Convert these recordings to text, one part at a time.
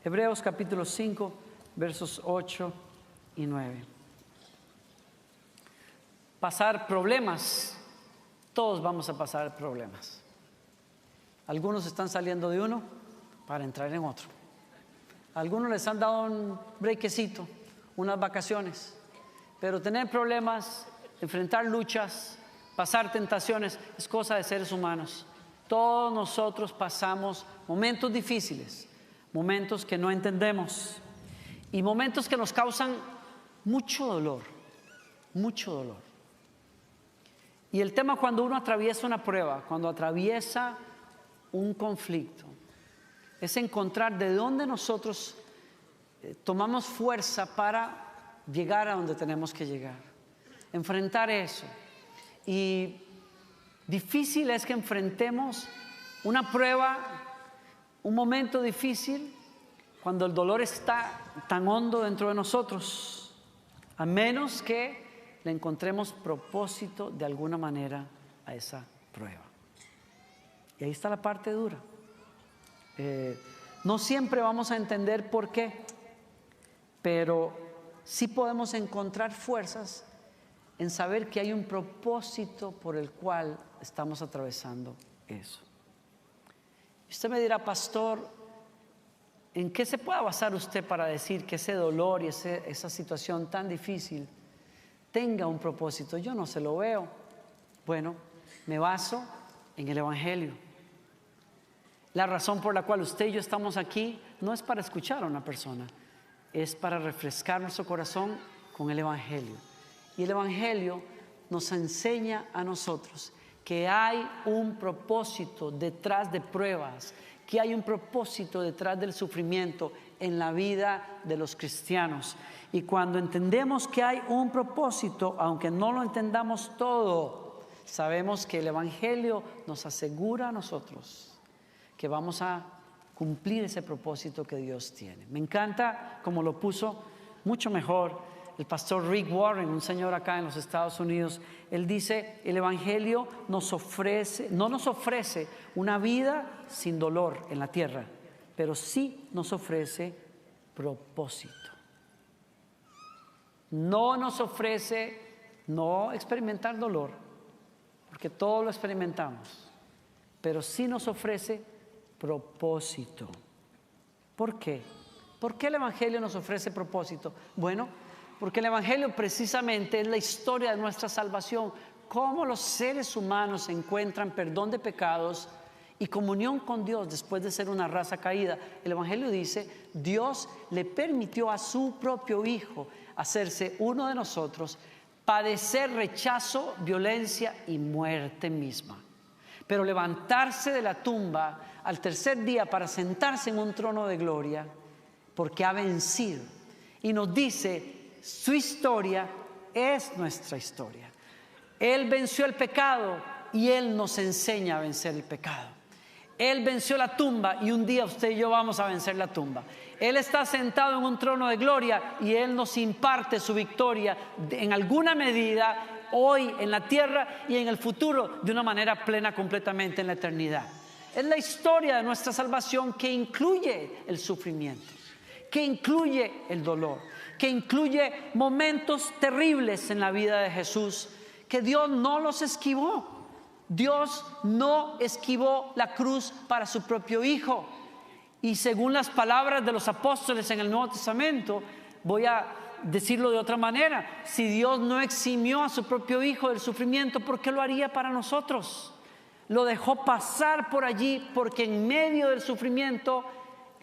Hebreos capítulo 5, versos 8 y 9. Pasar problemas, todos vamos a pasar problemas. Algunos están saliendo de uno para entrar en otro. Algunos les han dado un brequecito, unas vacaciones. Pero tener problemas, enfrentar luchas, pasar tentaciones, es cosa de seres humanos. Todos nosotros pasamos momentos difíciles, momentos que no entendemos y momentos que nos causan mucho dolor, mucho dolor. Y el tema cuando uno atraviesa una prueba, cuando atraviesa un conflicto, es encontrar de dónde nosotros tomamos fuerza para llegar a donde tenemos que llegar, enfrentar eso. Y difícil es que enfrentemos una prueba, un momento difícil, cuando el dolor está tan hondo dentro de nosotros, a menos que le encontremos propósito de alguna manera a esa prueba. Y ahí está la parte dura. No siempre vamos a entender por qué, pero sí podemos encontrar fuerzas en saber que hay un propósito por el cual estamos atravesando eso. Usted me dirá, pastor, ¿en qué se puede basar usted para decir que ese dolor y esa situación tan difícil tenga un propósito? Yo no se lo veo. Bueno, me baso en el Evangelio. La razón por la cual usted y yo estamos aquí no es para escuchar a una persona, es para refrescar nuestro corazón con el Evangelio. Y el Evangelio nos enseña a nosotros que hay un propósito detrás de pruebas, que hay un propósito detrás del sufrimiento en la vida de los cristianos. Y cuando entendemos que hay un propósito, aunque no lo entendamos todo, sabemos que el Evangelio nos asegura a nosotros que vamos a cumplir ese propósito que Dios tiene. Me encanta como lo puso mucho mejor el pastor Rick Warren, un señor acá en los Estados Unidos. Él dice, el Evangelio no nos ofrece una vida sin dolor en la tierra, pero sí nos ofrece propósito. No nos ofrece no experimentar dolor, porque todo lo experimentamos, pero sí nos ofrece propósito. ¿Por qué? ¿Por qué el Evangelio nos ofrece propósito? Bueno, porque el Evangelio precisamente es la historia de nuestra salvación, cómo los seres humanos encuentran perdón de pecados y comunión con Dios después de ser una raza caída. El Evangelio dice, Dios le permitió a su propio Hijo hacerse uno de nosotros, padecer rechazo, violencia y muerte misma, pero levantarse de la tumba al tercer día para sentarse en un trono de gloria, porque ha vencido. Y nos dice, su historia es nuestra historia. Él venció el pecado y Él nos enseña a vencer el pecado. Él venció la tumba y un día usted y yo vamos a vencer la tumba. Él está sentado en un trono de gloria y Él nos imparte su victoria en alguna medida hoy en la tierra y en el futuro de una manera plena completamente en la eternidad. Es la historia de nuestra salvación que incluye el sufrimiento, que incluye el dolor, que incluye momentos terribles en la vida de Jesús, que Dios no los esquivó. Dios no esquivó la cruz para su propio Hijo. Y según las palabras de los apóstoles en el Nuevo Testamento, voy a decirlo de otra manera, si Dios no eximió a su propio Hijo del sufrimiento, ¿por qué lo haría para nosotros? Lo dejó pasar por allí porque en medio del sufrimiento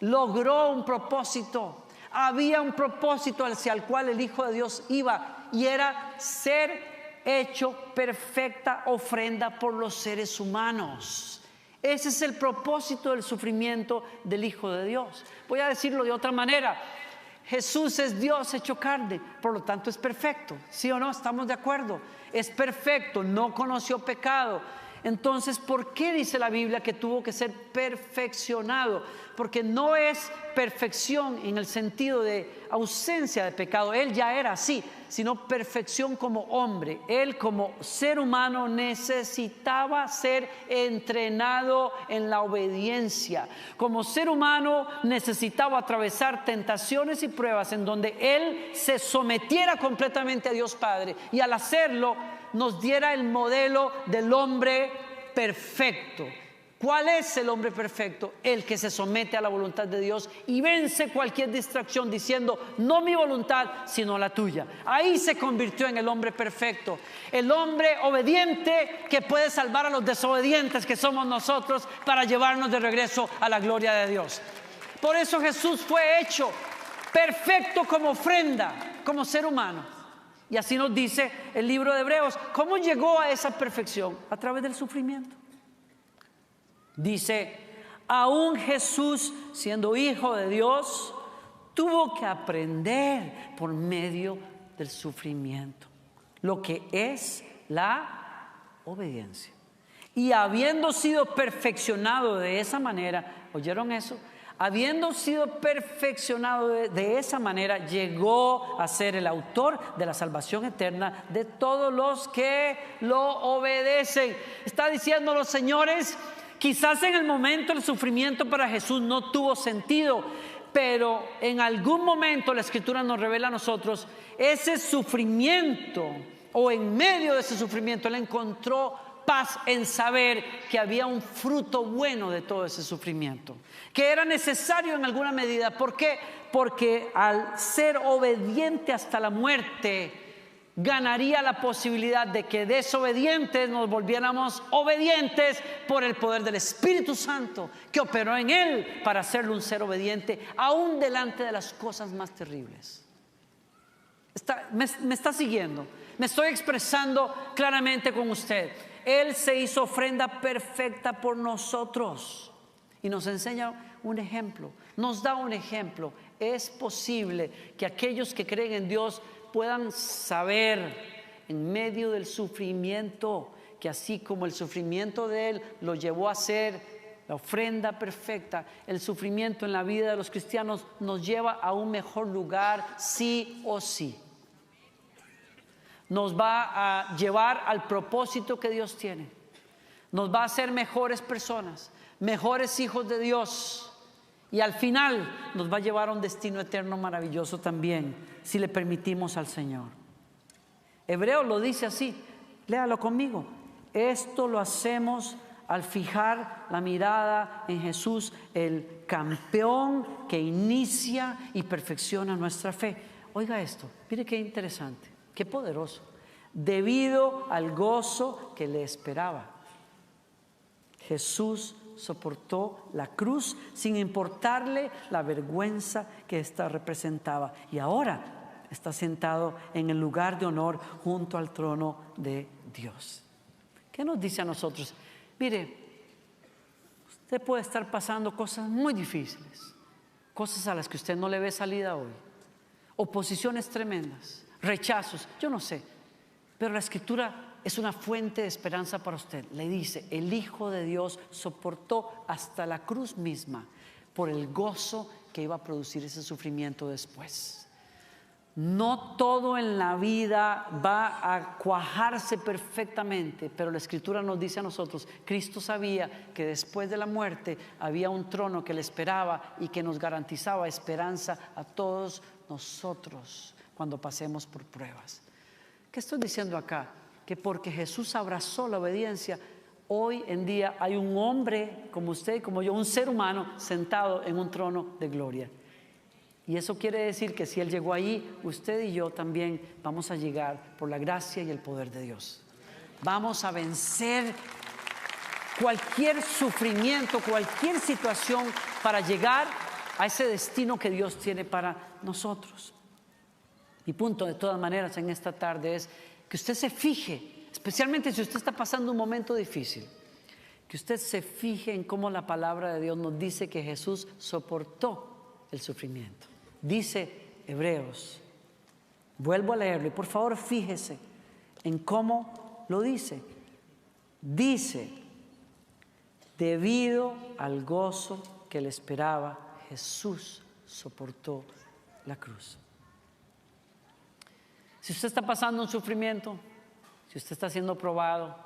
logró un propósito. Había un propósito hacia el cual el Hijo de Dios iba, y era ser hecho perfecta ofrenda por los seres humanos. Ese es el propósito del sufrimiento del Hijo de Dios. Voy a decirlo de otra manera. Jesús es Dios hecho carne, por lo tanto es perfecto. ¿Sí o no? ¿Estamos de acuerdo? Es perfecto, no conoció pecado. Entonces, ¿por qué dice la Biblia que tuvo que ser perfeccionado? Porque no es perfección en el sentido de ausencia de pecado. Él ya era así, sino perfección como hombre. Él como ser humano necesitaba ser entrenado en la obediencia. Como ser humano necesitaba atravesar tentaciones y pruebas en donde Él se sometiera completamente a Dios Padre. Y al hacerlo, nos diera el modelo del hombre perfecto. ¿Cuál es el hombre perfecto? El que se somete a la voluntad de Dios y vence cualquier distracción diciendo, no mi voluntad, sino la tuya. Ahí se convirtió en el hombre perfecto, el hombre obediente que puede salvar a los desobedientes que somos nosotros para llevarnos de regreso a la gloria de Dios. Por eso Jesús fue hecho perfecto como ofrenda, como ser humano. Y así nos dice el libro de Hebreos. ¿Cómo llegó a esa perfección? A través del sufrimiento. Dice, aún Jesús, siendo hijo de Dios, tuvo que aprender por medio del sufrimiento lo que es la obediencia. Y habiendo sido perfeccionado de esa manera, ¿oyeron eso? Habiendo sido perfeccionado de esa manera, llegó a ser el autor de la salvación eterna de todos los que lo obedecen. Está diciendo los señores, quizás en el momento el sufrimiento para Jesús no tuvo sentido, pero en algún momento la Escritura nos revela a nosotros ese sufrimiento, o en medio de ese sufrimiento Él encontró paz en saber que había un fruto bueno de todo ese sufrimiento, que era necesario en alguna medida. ¿Por qué? Porque al ser obediente hasta la muerte, ganaría la posibilidad de que desobedientes nos volviéramos obedientes por el poder del Espíritu Santo que operó en Él para hacerlo un ser obediente aún delante de las cosas más terribles. ¿Me está siguiendo? Me estoy expresando claramente con usted. Él se hizo ofrenda perfecta por nosotros y nos enseña un ejemplo, nos da un ejemplo. Es posible que aquellos que creen en Dios puedan saber en medio del sufrimiento que así como el sufrimiento de Él lo llevó a ser la ofrenda perfecta, el sufrimiento en la vida de los cristianos nos lleva a un mejor lugar sí o sí. Nos va a llevar al propósito que Dios tiene. Nos va a hacer mejores personas, mejores hijos de Dios. Y al final nos va a llevar a un destino eterno maravilloso también, si le permitimos al Señor. Hebreo lo dice así, léalo conmigo. Esto lo hacemos al fijar la mirada en Jesús, el campeón que inicia y perfecciona nuestra fe. Oiga esto, mire qué interesante. Qué poderoso. Debido al gozo que le esperaba, Jesús soportó la cruz sin importarle la vergüenza que ésta representaba. Y ahora está sentado en el lugar de honor junto al trono de Dios. ¿Qué nos dice a nosotros? Mire, usted puede estar pasando cosas muy difíciles, cosas a las que usted no le ve salida hoy, oposiciones tremendas, rechazos, yo no sé, pero la Escritura es una fuente de esperanza para usted. Le dice, el Hijo de Dios soportó hasta la cruz misma por el gozo que iba a producir ese sufrimiento después. No todo en la vida va a cuajarse perfectamente, pero la Escritura nos dice a nosotros, Cristo sabía que después de la muerte había un trono que le esperaba y que nos garantizaba esperanza a todos nosotros cuando pasemos por pruebas. ¿Qué estoy diciendo acá? Que porque Jesús abrazó la obediencia, hoy en día hay un hombre como usted y como yo, un ser humano sentado en un trono de gloria. Y eso quiere decir que si Él llegó ahí, usted y yo también vamos a llegar por la gracia y el poder de Dios. Vamos a vencer cualquier sufrimiento, cualquier situación para llegar a ese destino que Dios tiene para nosotros. Mi punto de todas maneras en esta tarde es que usted se fije, especialmente si usted está pasando un momento difícil, que usted se fije en cómo la palabra de Dios nos dice que Jesús soportó el sufrimiento. Dice Hebreos, vuelvo a leerlo y por favor fíjese en cómo lo dice. Dice, debido al gozo que le esperaba, Jesús soportó la cruz. Si usted está pasando un sufrimiento, si usted está siendo probado,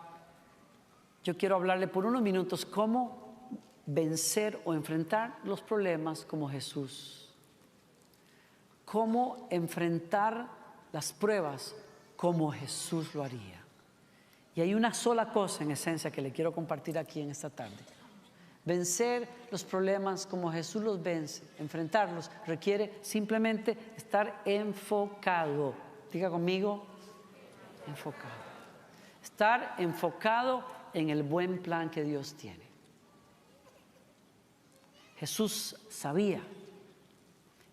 yo quiero hablarle por unos minutos cómo vencer o enfrentar los problemas como Jesús. Cómo enfrentar las pruebas como Jesús lo haría. Y hay una sola cosa en esencia que le quiero compartir aquí en esta tarde. Vencer los problemas como Jesús los vence, enfrentarlos, requiere simplemente estar enfocado. Diga conmigo, enfocado. Estar enfocado en el buen plan que Dios tiene. Jesús sabía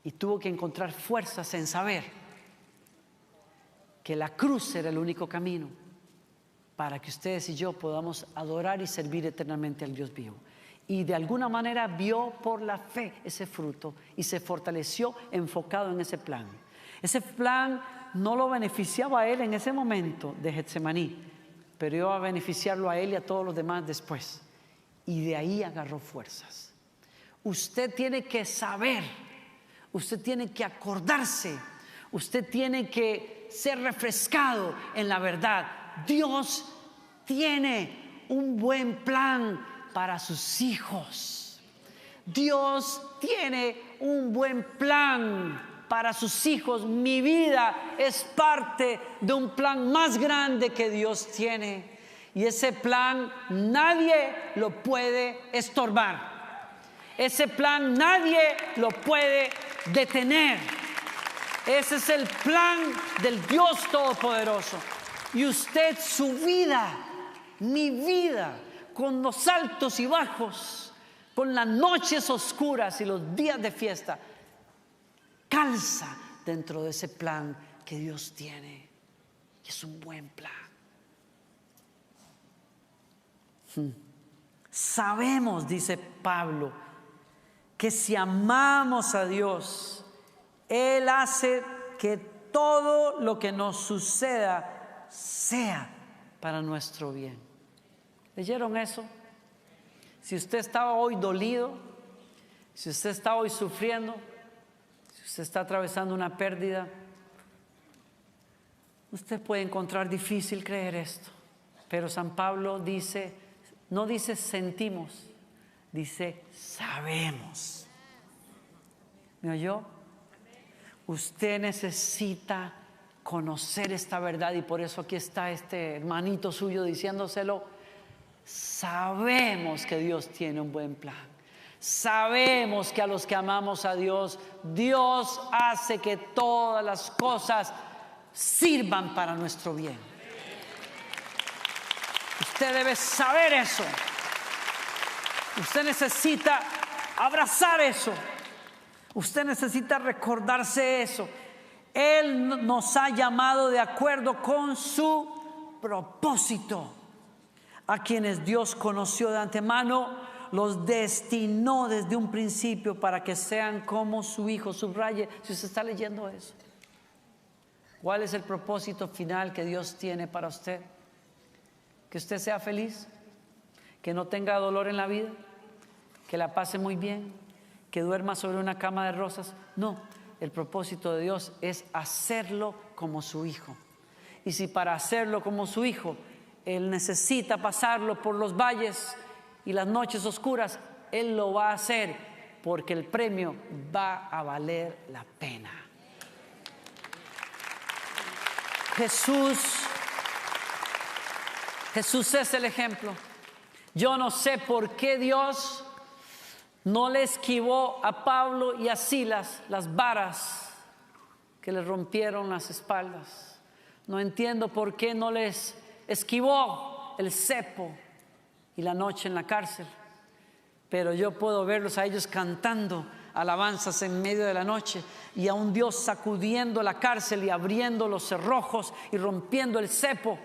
y tuvo que encontrar fuerzas en saber que la cruz era el único camino para que ustedes y yo podamos adorar y servir eternamente al Dios vivo. Y de alguna manera vio por la fe ese fruto y se fortaleció enfocado en ese plan. Ese plan no lo beneficiaba a él en ese momento de Getsemaní, pero iba a beneficiarlo a él y a todos los demás después. Y de ahí agarró fuerzas. Usted tiene que saber, usted tiene que acordarse, usted tiene que ser refrescado en la verdad. Dios tiene un buen plan para sus hijos. Dios tiene un buen plan para sus hijos. Mi vida es parte de un plan más grande que Dios tiene. Y ese plan nadie lo puede estorbar. Ese plan nadie lo puede detener. Ese es el plan del Dios Todopoderoso. Y usted, su vida, mi vida, con los altos y bajos, con las noches oscuras y los días de fiesta, calza dentro de ese plan que Dios tiene. Y es un buen plan. Sabemos, dice Pablo, que si amamos a Dios, Él hace que todo lo que nos suceda sea para nuestro bien. ¿Leyeron eso? Si usted estaba hoy dolido, si usted está hoy sufriendo, si usted está atravesando una pérdida, usted puede encontrar difícil creer esto. Pero San Pablo dice, no dice sentimos, dice sabemos. ¿Me oyó? Usted necesita conocer esta verdad y por eso aquí está este hermanito suyo diciéndoselo. Sabemos que Dios tiene un buen plan. Sabemos que a los que amamos a Dios, Dios hace que todas las cosas sirvan para nuestro bien. Usted debe saber eso. Usted necesita abrazar eso. Usted necesita recordarse eso. Él nos ha llamado de acuerdo con su propósito. A quienes Dios conoció de antemano, los destinó desde un principio para que sean como su Hijo. Subraye, si usted está leyendo eso. ¿Cuál es el propósito final que Dios tiene para usted? Que usted sea feliz, que no tenga dolor en la vida, que la pase muy bien, que duerma sobre una cama de rosas. No, el propósito de Dios es hacerlo como su Hijo. Y si para hacerlo como su Hijo, Él necesita pasarlo por los valles y las noches oscuras, Él lo va a hacer porque el premio va a valer la pena. Jesús es el ejemplo. Yo no sé por qué Dios no le esquivó a Pablo y a Silas las varas que les rompieron las espaldas. No entiendo por qué no les esquivó el cepo y la noche en la cárcel. Pero yo puedo verlos a ellos cantando alabanzas en medio de la noche y a un Dios sacudiendo la cárcel y abriendo los cerrojos y rompiendo el cepo.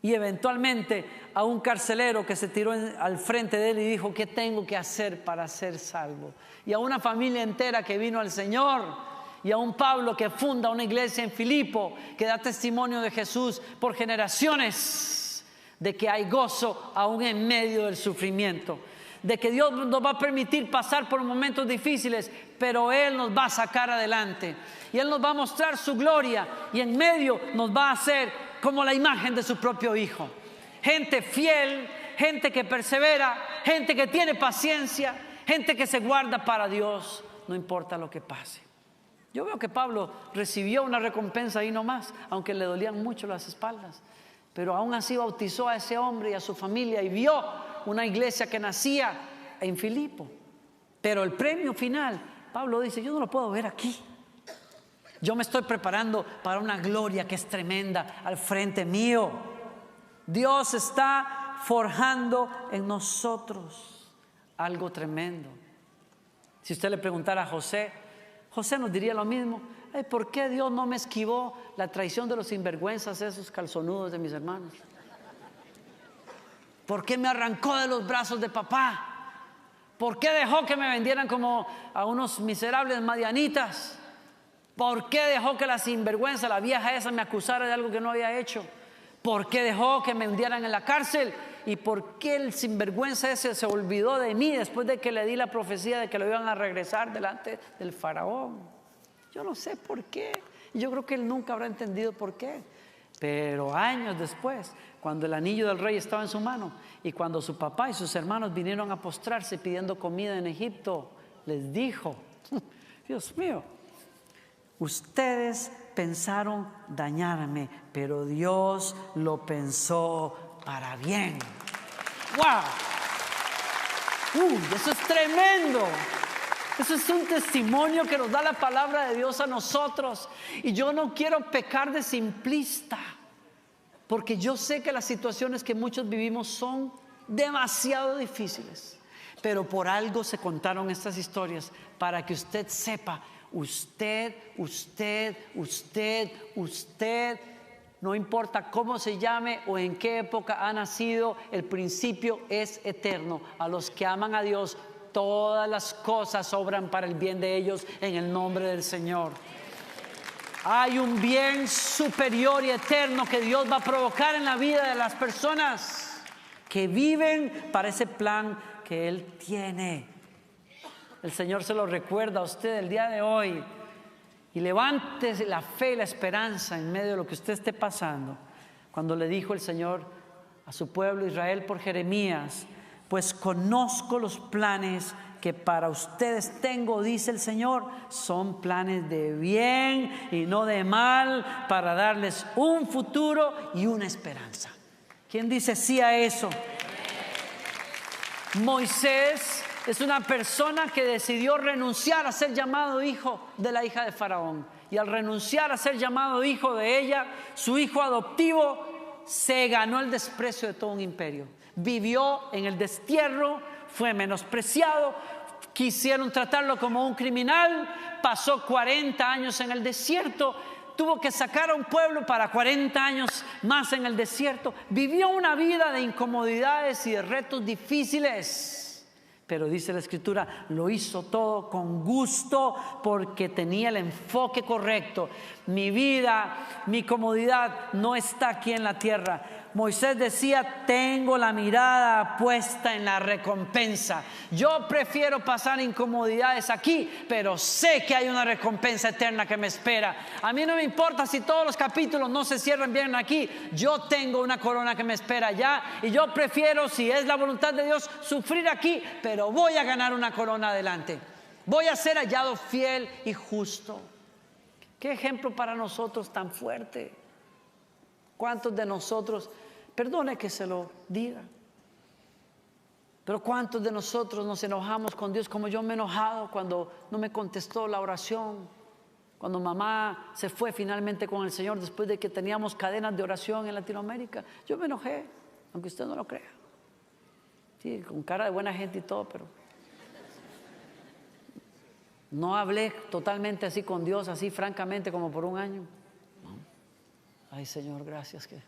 Y eventualmente a un carcelero que se tiró al frente de él y dijo: ¿qué tengo que hacer para ser salvo? Y a una familia entera que vino al Señor. Y a un Pablo que funda una iglesia en Filipo, que da testimonio de Jesús por generaciones. de que hay gozo aún en medio del sufrimiento, de que Dios nos va a permitir pasar por momentos difíciles, pero Él nos va a sacar adelante y Él nos va a mostrar su gloria y en medio nos va a hacer como la imagen de su propio Hijo. Gente fiel, gente que persevera, gente que tiene paciencia, gente que se guarda para Dios, no importa lo que pase. Yo veo que Pablo recibió una recompensa ahí nomás, aunque le dolían mucho las espaldas, pero aún así bautizó a ese hombre y a su familia y vio una iglesia que nacía en Filipo. Pero el premio final, Pablo dice, yo no lo puedo ver aquí. Yo me estoy preparando para una gloria que es tremenda al frente mío. Dios está forjando en nosotros algo tremendo. Si usted le preguntara a José, José nos diría lo mismo. ¿Por qué Dios no me esquivó la traición de los sinvergüenzas, esos calzonudos de mis hermanos? ¿Por qué me arrancó de los brazos de papá? ¿Por qué dejó que me vendieran como a unos miserables madianitas? ¿Por qué dejó que la sinvergüenza, la vieja esa, me acusara de algo que no había hecho? ¿Por qué dejó que me hundieran en la cárcel? ¿Y por qué el sinvergüenza ese se olvidó de mí después de que le di la profecía de que lo iban a regresar delante del faraón? Yo no sé por qué. Yo creo que él nunca habrá entendido por qué. Pero años después, cuando el anillo del rey estaba en su mano y cuando su papá y sus hermanos vinieron a postrarse pidiendo comida en Egipto, les dijo, Dios mío, ustedes pensaron dañarme, pero Dios lo pensó para bien. ¡Wow! Eso es tremendo. Eso es un testimonio que nos da la palabra de Dios a nosotros. Y yo no quiero pecar de simplista, porque yo sé que las situaciones que muchos vivimos son demasiado difíciles. Pero por algo se contaron estas historias, para que usted sepa, usted, no importa cómo se llame o en qué época ha nacido, el principio es eterno. A los que aman a Dios, todas las cosas obran para el bien de ellos en el nombre del Señor. Hay un bien superior y eterno que Dios va a provocar en la vida de las personas que viven para ese plan que Él tiene. El Señor se lo recuerda a usted el día de hoy. Y levante la fe y la esperanza en medio de lo que usted esté pasando. Cuando le dijo el Señor a su pueblo Israel por Jeremías, pues conozco los planes que para ustedes tengo, dice el Señor, son planes de bien y no de mal, para darles un futuro y una esperanza. ¿Quién dice sí a eso? Moisés es una persona que decidió renunciar a ser llamado hijo de la hija de Faraón. Y al renunciar a ser llamado hijo de ella, su hijo adoptivo se ganó el desprecio de todo un imperio. Vivió en el destierro, fue menospreciado, quisieron tratarlo como un criminal, pasó 40 años en el desierto, tuvo que sacar a un pueblo para 40 años más en el desierto. Vivió una vida de incomodidades y de retos difíciles. Pero dice la Escritura, lo hizo todo con gusto porque tenía el enfoque correcto. Mi vida, mi comodidad no está aquí en la tierra. Moisés decía, tengo la mirada puesta en la recompensa. Yo prefiero pasar incomodidades aquí, pero sé que hay una recompensa eterna que me espera. A mí no me importa si todos los capítulos no se cierran bien aquí. Yo tengo una corona que me espera allá y yo prefiero, si es la voluntad de Dios, sufrir aquí, pero voy a ganar una corona adelante. Voy a ser hallado fiel y justo. Qué ejemplo para nosotros tan fuerte. ¿Cuántos de nosotros, perdone que se lo diga, pero cuántos de nosotros nos enojamos con Dios, como yo me he enojado cuando no me contestó la oración, cuando mamá se fue finalmente con el Señor después de que teníamos cadenas de oración en Latinoamérica? Yo me enojé, aunque usted no lo crea. Sí, con cara de buena gente y todo, pero no hablé totalmente así con Dios, así francamente como por un año. Ay, Señor, gracias que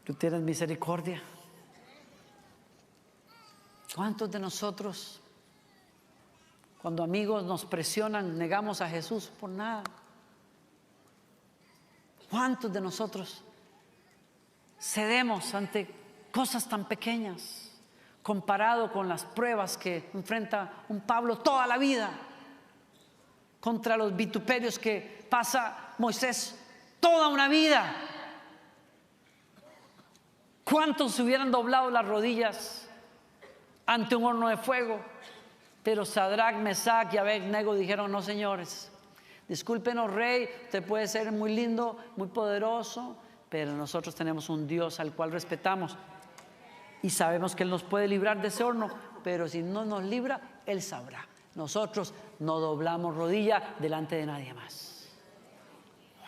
tú tienes misericordia. ¿Cuántos de nosotros, cuando amigos nos presionan, negamos a Jesús por nada? ¿Cuántos de nosotros cedemos ante cosas tan pequeñas comparado con las pruebas que enfrenta un Pablo toda la vida, contra los vituperios que pasa Moisés toda una vida. ¿Cuántos se hubieran doblado las rodillas ante un horno de fuego? Pero Sadrach, Mesach y Abednego dijeron: no, señores, discúlpenos, rey, usted puede ser muy lindo, muy poderoso, pero nosotros tenemos un Dios al cual respetamos y sabemos que Él nos puede librar de ese horno, pero si no nos libra, Él sabrá. Nosotros no doblamos rodilla delante de nadie más. Wow.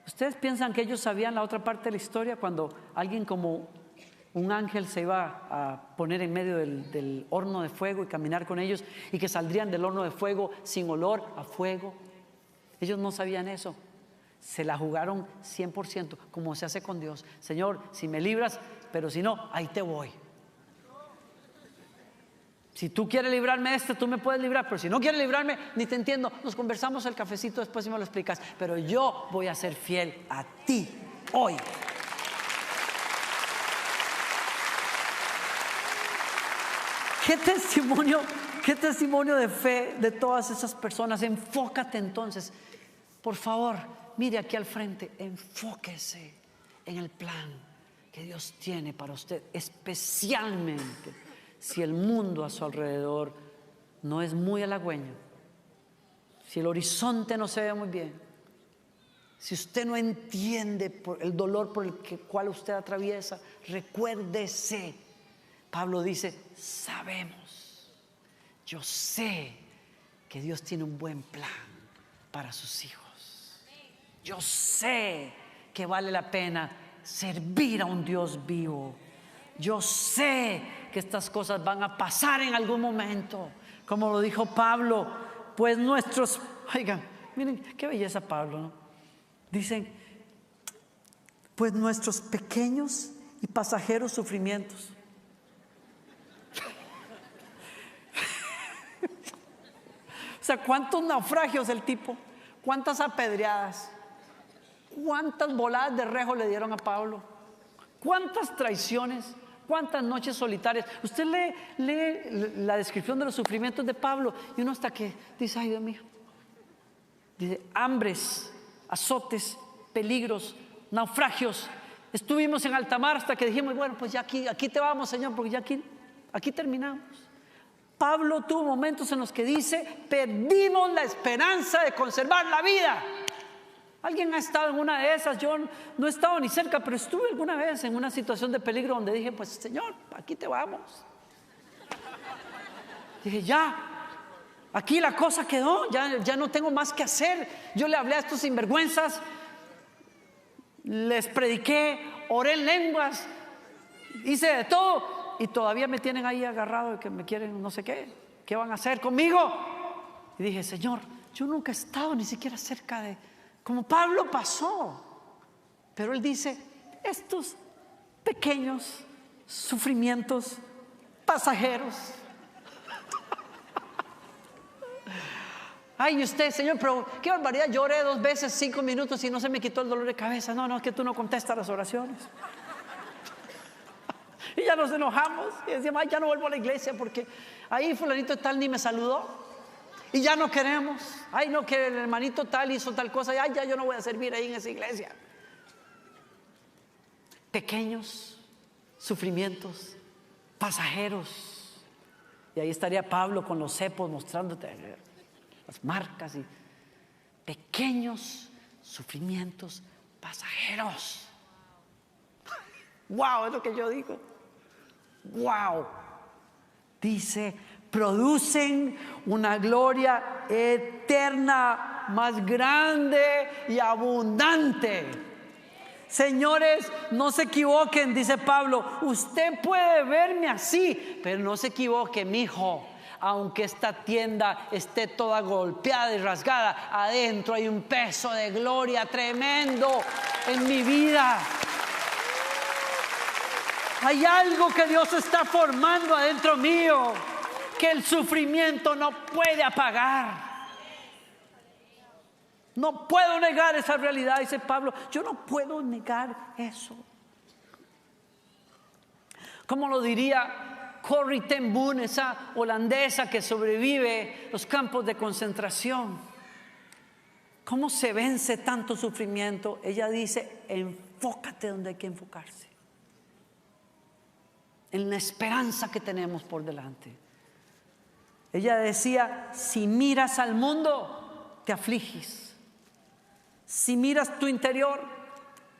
¿Ustedes piensan que ellos sabían la otra parte de la historia, cuando alguien como un ángel se iba a poner en medio del horno de fuego y caminar con ellos, y que saldrían del horno de fuego sin olor a fuego? Ellos no sabían eso. Se la jugaron 100%, como se hace con Dios. Señor, si me libras, pero si no, ahí te voy. Si tú quieres librarme de tú me puedes librar, pero si no quieres librarme, ni te entiendo. Nos conversamos el cafecito después y me lo explicas, pero yo voy a ser fiel a ti hoy. ¿Qué testimonio de fe de todas esas personas? Enfócate entonces, por favor, mire aquí al frente, enfóquese en el plan que Dios tiene para usted, especialmente si el mundo a su alrededor no es muy halagüeño, si el horizonte no se ve muy bien, si usted no entiende el dolor por el cual usted atraviesa. Recuérdese, Pablo dice: sabemos, yo sé que Dios tiene un buen plan para sus hijos. Yo sé que vale la pena servir a un Dios vivo. Yo sé que estas cosas van a pasar en algún momento, como lo dijo Pablo. Pues nuestros, oigan, miren qué belleza Pablo, ¿no? Dicen: pues nuestros pequeños y pasajeros sufrimientos. O sea, ¿cuántos naufragios el tipo? ¿Cuántas apedreadas? ¿Cuántas voladas de rejo le dieron a Pablo? ¿Cuántas traiciones? ¿Cuántas noches solitarias? Usted lee la descripción de los sufrimientos de Pablo y uno hasta que dice: ay, Dios mío. Dice: hambres, azotes, peligros, naufragios. Estuvimos en alta mar hasta que dijimos: bueno, pues ya aquí te vamos, Señor, porque ya aquí terminamos. Pablo tuvo momentos en los que dice: perdimos la esperanza de conservar la vida. ¿Alguien ha estado en una de esas? Yo no he estado ni cerca, pero estuve alguna vez en una situación de peligro donde dije: pues Señor, aquí te vamos. Dije: ya, aquí la cosa quedó, ya no tengo más que hacer. Yo le hablé a estos sinvergüenzas, les prediqué, oré en lenguas, hice de todo, y todavía me tienen ahí agarrado de que me quieren no sé qué van a hacer conmigo. Y dije: Señor, yo nunca he estado ni siquiera cerca de como Pablo pasó. Pero él dice: estos pequeños sufrimientos pasajeros. Ay, usted, Señor, pero qué barbaridad, lloré 2 veces 5 minutos y no se me quitó el dolor de cabeza. No, es que tú no contestas las oraciones. Y ya nos enojamos y decíamos: ay, ya no vuelvo a la iglesia porque ahí fulanito tal ni me saludó. Y ya no queremos. Ay, no, que el hermanito tal hizo tal cosa. Ay, ya yo no voy a servir ahí en esa iglesia. Pequeños sufrimientos pasajeros. Y ahí estaría Pablo con los cepos mostrándote las marcas. Y pequeños sufrimientos pasajeros. Wow, es lo que yo digo. Wow. Dice: producen una gloria eterna, más grande y abundante. Señores, no se equivoquen, dice Pablo. Usted puede verme así, pero no se equivoque, mijo. Aunque esta tienda esté toda golpeada y rasgada, adentro hay un peso de gloria tremendo en mi vida. Hay algo que Dios está formando adentro mío, que el sufrimiento no puede apagar. No puedo negar esa realidad, dice Pablo. Yo no puedo negar eso. ¿Cómo lo diría Corrie ten Boom, esa holandesa que sobrevive los campos de concentración? ¿Cómo se vence tanto sufrimiento? Ella dice: enfócate donde hay que enfocarse, en la esperanza que tenemos por delante. Ella decía: si miras al mundo, te afliges. Si miras tu interior,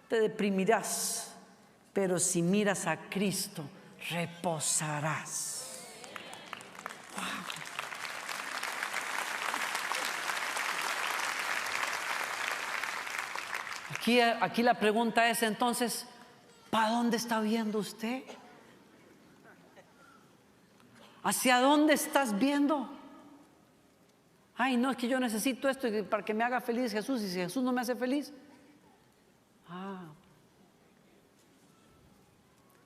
te deprimirás. Pero si miras a Cristo, reposarás. Wow. Aquí la pregunta es entonces: ¿para dónde está viendo usted? ¿Hacia dónde estás viendo? Ay, no, es que yo necesito esto para que me haga feliz Jesús, y si Jesús no me hace feliz,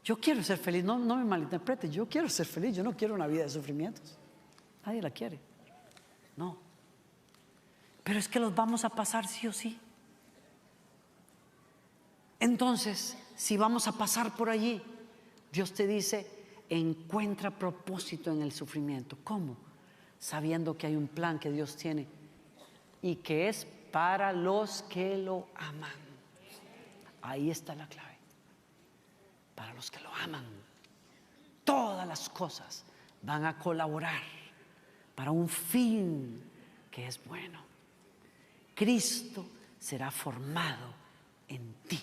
yo quiero ser feliz. No me malinterprete, yo quiero ser feliz. Yo no quiero una vida de sufrimientos. Nadie la quiere. No. Pero es que los vamos a pasar sí o sí. Entonces, si vamos a pasar por allí, Dios te dice: encuentra propósito en el sufrimiento. ¿Cómo? Sabiendo que hay un plan que Dios tiene y que es para los que lo aman. Ahí está la clave. Para los que lo aman, todas las cosas van a colaborar para un fin que es bueno. Cristo será formado en ti.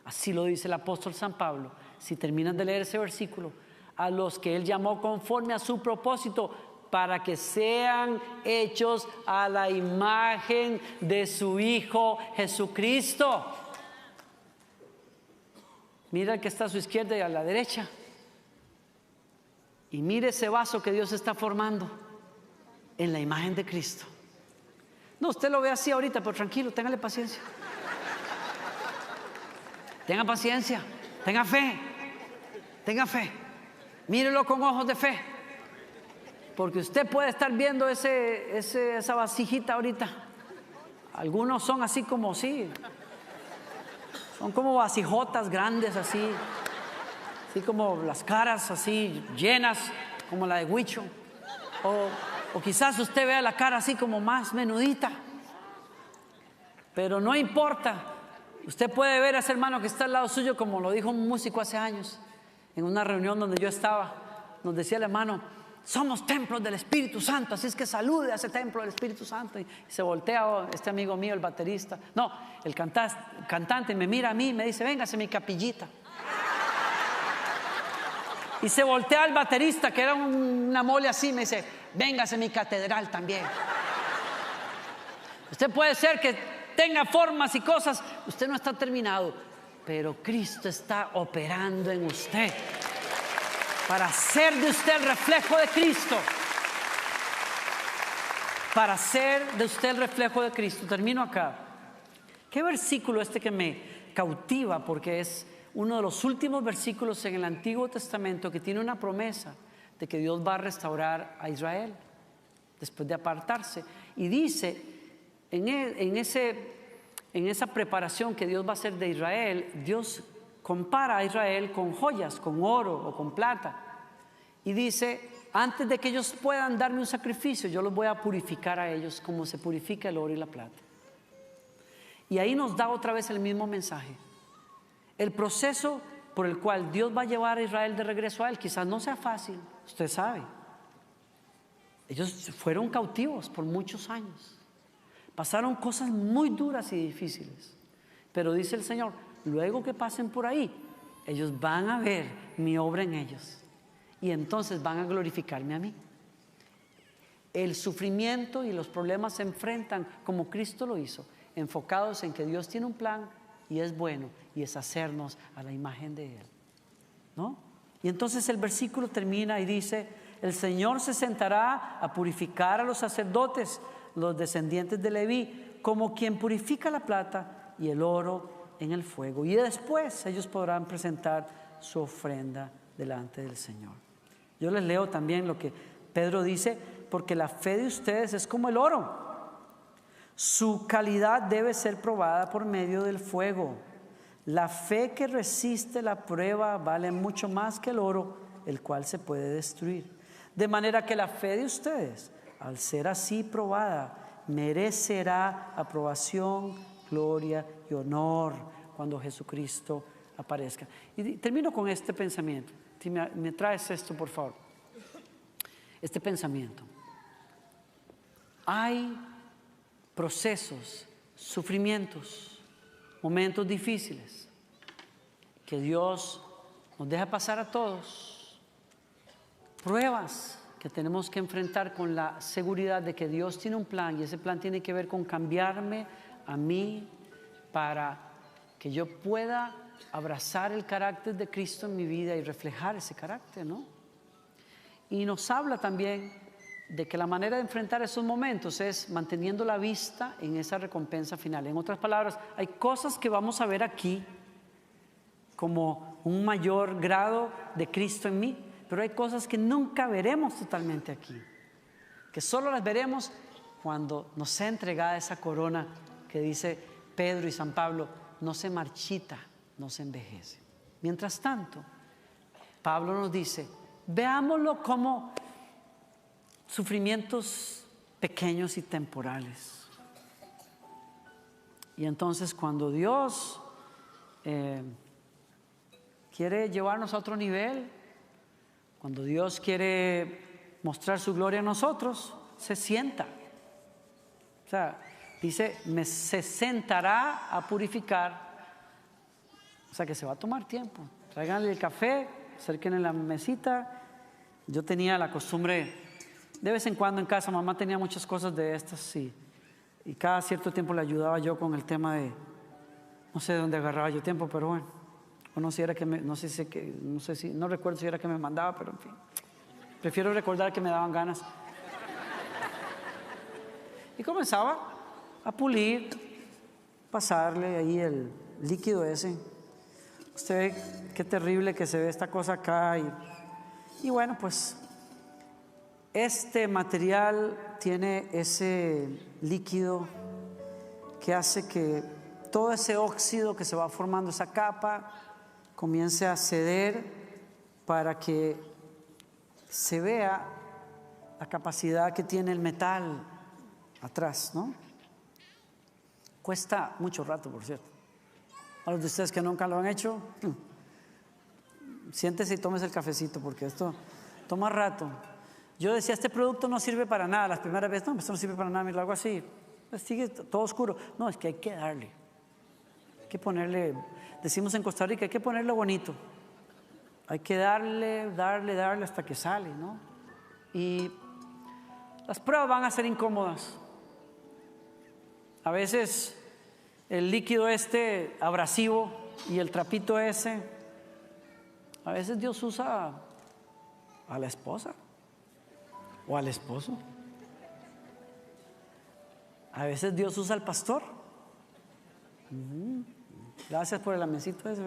Así lo dice el apóstol San Pablo. Si terminan de leer ese versículo: a los que Él llamó conforme a su propósito, para que sean hechos a la imagen de su Hijo Jesucristo. Mira el que está a su izquierda y a la derecha, y mire ese vaso que Dios está formando en la imagen de Cristo. No, usted lo ve así ahorita, pero tranquilo, téngale paciencia. Tenga paciencia, tenga fe, mírelo con ojos de fe. Porque usted puede estar viendo esa vasijita ahorita. Algunos son así como sí. Son como vasijotas grandes así como las caras así llenas, como la de Huicho. O quizás usted vea la cara así como más menudita. Pero no importa. Usted puede ver a ese hermano que está al lado suyo, como lo dijo un músico hace años, en una reunión donde yo estaba. Nos decía el hermano: somos templos del Espíritu Santo, así es que salude a ese templo del Espíritu Santo. Y se voltea este amigo mío, el baterista, no, el cantante, me mira a mí y me dice: véngase mi capillita. Y se voltea al baterista, que era una mole así, me dice: véngase mi catedral también. Usted puede ser que tenga formas y cosas, usted no está terminado, pero Cristo está operando en usted para hacer de usted el reflejo de Cristo. Para hacer de usted el reflejo de Cristo. Termino acá. ¿Qué versículo que me cautiva? Porque es uno de los últimos versículos en el Antiguo Testamento que tiene una promesa de que Dios va a restaurar a Israel después de apartarse. Y dice, en esa preparación que Dios va a hacer de Israel, Dios compara a Israel con joyas, con oro o con plata. Y dice: antes de que ellos puedan darme un sacrificio, yo los voy a purificar a ellos como se purifica el oro y la plata. Y ahí nos da otra vez el mismo mensaje. El proceso por el cual Dios va a llevar a Israel de regreso a Él quizás no sea fácil, usted sabe. Ellos fueron cautivos por muchos años. Pasaron cosas muy duras y difíciles. Pero dice el Señor: luego que pasen por ahí, ellos van a ver mi obra en ellos. Y entonces van a glorificarme a mí. El sufrimiento y los problemas se enfrentan como Cristo lo hizo, enfocados en que Dios tiene un plan y es bueno, y es hacernos a la imagen de Él, ¿no? Y entonces el versículo termina y dice: el Señor se sentará a purificar a los sacerdotes, los descendientes de Leví, como quien purifica la plata y el oro en el fuego. Y después ellos podrán presentar su ofrenda delante del Señor. Yo les leo también lo que Pedro dice: porque la fe de ustedes es como el oro. Su calidad debe ser probada por medio del fuego. La fe que resiste la prueba vale mucho más que el oro, el cual se puede destruir. De manera que la fe de ustedes, al ser así probada, merecerá aprobación, gloria y honor cuando Jesucristo aparezca. Y termino con este pensamiento. Si me traes esto, por favor. Este pensamiento. Hay procesos, sufrimientos, momentos difíciles que Dios nos deja pasar a todos. Pruebas que tenemos que enfrentar con la seguridad de que Dios tiene un plan, y ese plan tiene que ver con cambiarme a mí para que yo pueda abrazar el carácter de Cristo en mi vida y reflejar ese carácter, ¿no? Y nos habla también de que la manera de enfrentar esos momentos es manteniendo la vista en esa recompensa final. En otras palabras, hay cosas que vamos a ver aquí como un mayor grado de Cristo en mí, pero hay cosas que nunca veremos totalmente aquí, que solo las veremos cuando nos sea entregada esa corona que dice Pedro y San Pablo, no se marchita, no se envejece. Mientras tanto, Pablo nos dice, veámoslo como sufrimientos pequeños y temporales. Y entonces cuando Dios quiere llevarnos a otro nivel, cuando Dios quiere mostrar su gloria en nosotros, se sienta. O sea, dice, se sentará a purificar. O sea que se va a tomar tiempo. Tráiganle el café, acérquenle la mesita. Yo tenía la costumbre, de vez en cuando en casa, mamá tenía muchas cosas de estas, y cada cierto tiempo le ayudaba yo con el tema de, no sé de dónde agarraba yo tiempo, pero bueno, o no sé si era que no recuerdo si era que me mandaba, pero en fin, prefiero recordar que me daban ganas. Y comenzaba a pulir, pasarle ahí el líquido ese. Usted ve qué terrible que se ve esta cosa acá, y bueno, pues este material tiene ese líquido que hace que todo ese óxido que se va formando, esa capa, comience a ceder para que se vea la capacidad que tiene el metal atrás, ¿no? Cuesta mucho rato, por cierto. A los de ustedes que nunca lo han hecho, siéntese y tómese el cafecito, porque esto toma rato. Yo decía, este producto no sirve para nada. Las primeras veces, no, esto no sirve para nada, me lo hago así. Pues sigue todo oscuro. No, es que hay que darle. Hay que ponerle, decimos en Costa Rica, hay que ponerle bonito. Hay que darle hasta que sale, ¿no? Y las pruebas van a ser incómodas. A veces el líquido este abrasivo y el trapito ese, a veces Dios usa a la esposa o al esposo. A veces Dios usa al pastor. Gracias por el amencito ese.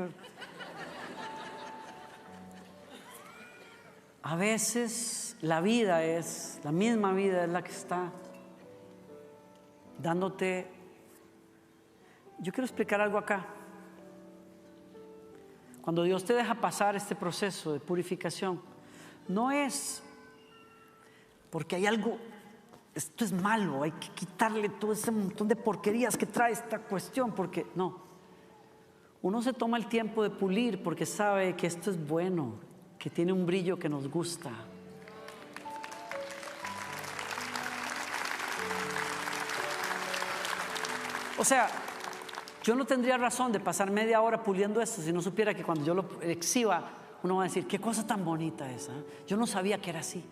A veces la misma vida es la que está dándote. Yo quiero explicar algo acá. Cuando Dios te deja pasar este proceso de purificación, no es porque hay algo, esto es malo, hay que quitarle todo ese montón de porquerías que trae esta cuestión, porque no. Uno se toma el tiempo de pulir porque sabe que esto es bueno, que tiene un brillo que nos gusta. O sea, yo no tendría razón de pasar media hora puliendo esto si no supiera que cuando yo lo exhiba, uno va a decir, qué cosa tan bonita esa. Yo no sabía que era así.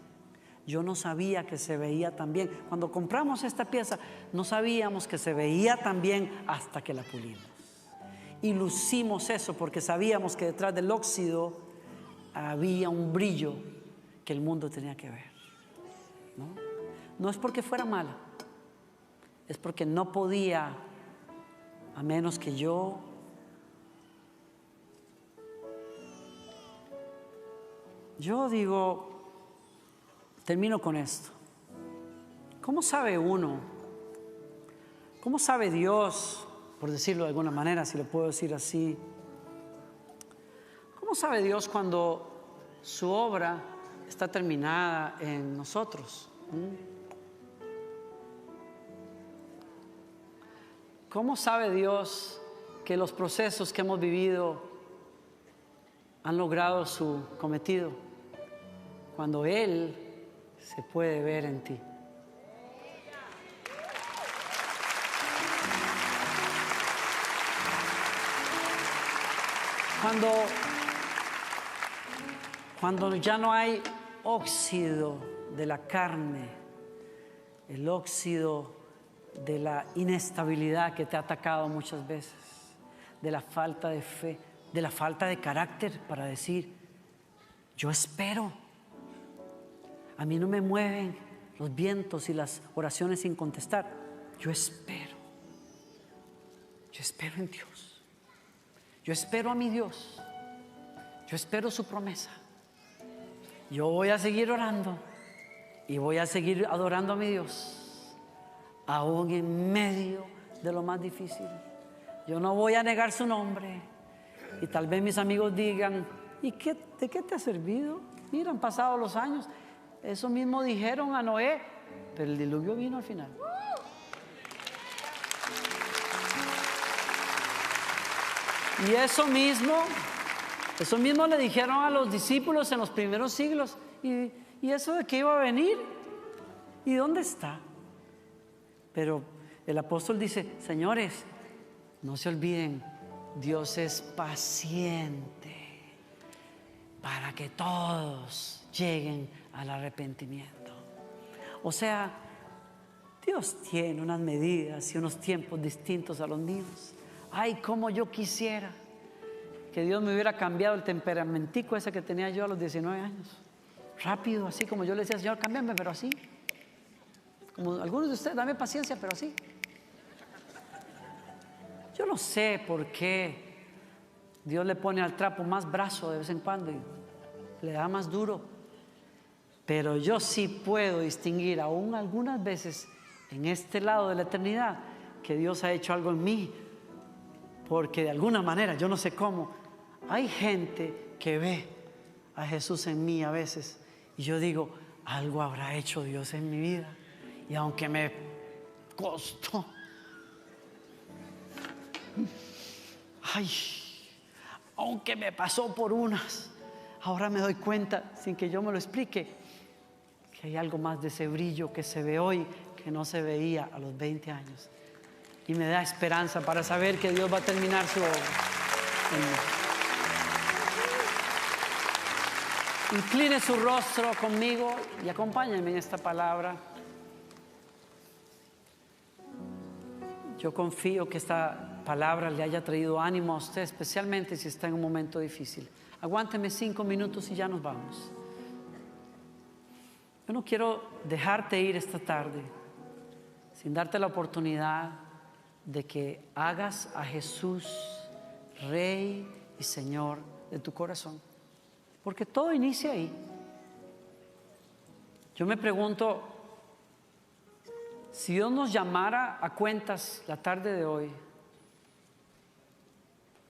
Yo no sabía que se veía tan bien. Cuando compramos esta pieza, no sabíamos que se veía tan bien hasta que la pulimos. Y lucimos eso porque sabíamos que detrás del óxido había un brillo que el mundo tenía que ver. No es porque fuera mala, es porque no podía, a menos que yo digo, termino con esto. ¿Cómo sabe uno ¿Cómo sabe Dios, por decirlo de alguna manera, si lo puedo decir así? ¿Cómo sabe Dios cuando su obra está terminada en nosotros? ¿Cómo sabe Dios que los procesos que hemos vivido han logrado su cometido? Cuando Él se puede ver en ti. Cuando ya no hay óxido de la carne, el óxido de la inestabilidad que te ha atacado muchas veces, de la falta de fe, de la falta de carácter para decir, yo espero. A mí no me mueven los vientos y las oraciones sin contestar. Yo espero. Yo espero en Dios. Yo espero a mi Dios. Yo espero su promesa. Yo voy a seguir orando y voy a seguir adorando a mi Dios, aún en medio de lo más difícil. Yo no voy a negar su nombre. Y tal vez mis amigos digan, ¿y de qué te ha servido? Mira, han pasado los años. Eso mismo dijeron a Noé, pero el diluvio vino al final. Y eso mismo le dijeron a los discípulos en los primeros siglos. ¿Y eso de qué iba a venir? ¿Y dónde está? Pero el apóstol dice, señores, no se olviden, Dios es paciente para que todos lleguen al arrepentimiento. O sea, Dios tiene unas medidas y unos tiempos distintos a los míos. Ay, cómo yo quisiera que Dios me hubiera cambiado el temperamentico ese que tenía yo a los 19 años. Rápido, así como yo le decía, Señor, cámbiame, pero así. Como algunos de ustedes, dame paciencia, pero así. Yo no sé por qué Dios le pone al trapo más brazo de vez en cuando y le da más duro. Pero yo sí puedo distinguir aún algunas veces en este lado de la eternidad que Dios ha hecho algo en mí. Porque de alguna manera, yo no sé cómo, hay gente que ve a Jesús en mí a veces. Y yo digo, algo habrá hecho Dios en mi vida. Y aunque me costó, aunque me pasó por unas, ahora me doy cuenta, sin que yo me lo explique, que hay algo más de ese brillo que se ve hoy que no se veía a los 20 años. Y me da esperanza para saber que Dios va a terminar su obra. Incline su rostro conmigo y acompáñenme en esta palabra. Yo confío que esta palabra le haya traído ánimo a usted, especialmente si está en un momento difícil. Aguánteme 5 minutos y ya nos vamos. Yo no quiero dejarte ir esta tarde sin darte la oportunidad de que hagas a Jesús Rey y Señor de tu corazón, porque todo inicia ahí. Yo me pregunto, si Dios nos llamara a cuentas la tarde de hoy,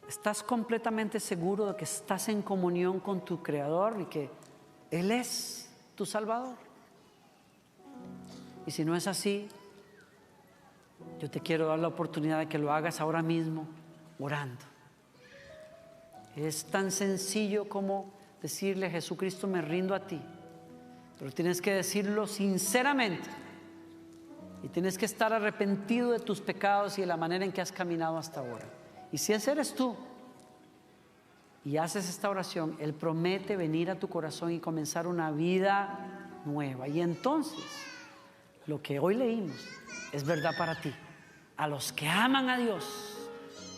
¿estás completamente seguro de que estás en comunión con tu Creador y que Él es tu Salvador? Y si no es así, yo te quiero dar la oportunidad de que lo hagas ahora mismo, orando. Es tan sencillo como decirle, Jesucristo, me rindo a ti. Pero tienes que decirlo sinceramente. Y tienes que estar arrepentido de tus pecados y de la manera en que has caminado hasta ahora. Y si ese eres tú y haces esta oración, Él promete venir a tu corazón y comenzar una vida nueva. Y entonces, lo que hoy leímos es verdad para ti. A los que aman a Dios,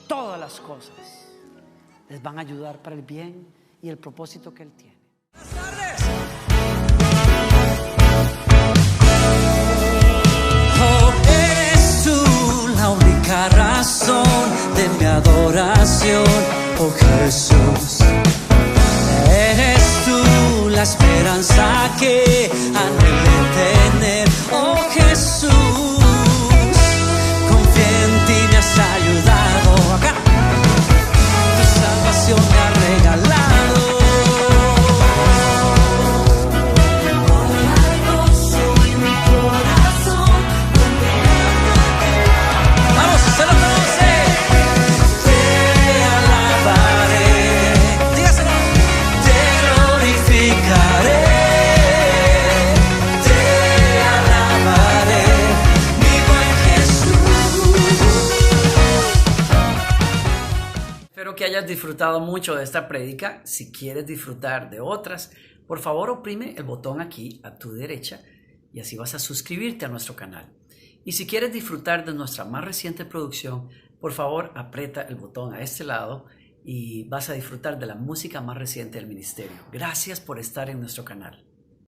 todas las cosas les van a ayudar para el bien y el propósito que Él tiene. Buenas tardes. Oh, eres tú la única razón de mi adoración, oh Jesús. Eres tú la esperanza que anhelé tener, oh Jesús. Confía Espero que hayas disfrutado mucho de esta prédica. Si quieres disfrutar de otras, por favor oprime el botón aquí a tu derecha y así vas a suscribirte a nuestro canal. Y si quieres disfrutar de nuestra más reciente producción, por favor aprieta el botón a este lado y vas a disfrutar de la música más reciente del ministerio. Gracias por estar en nuestro canal.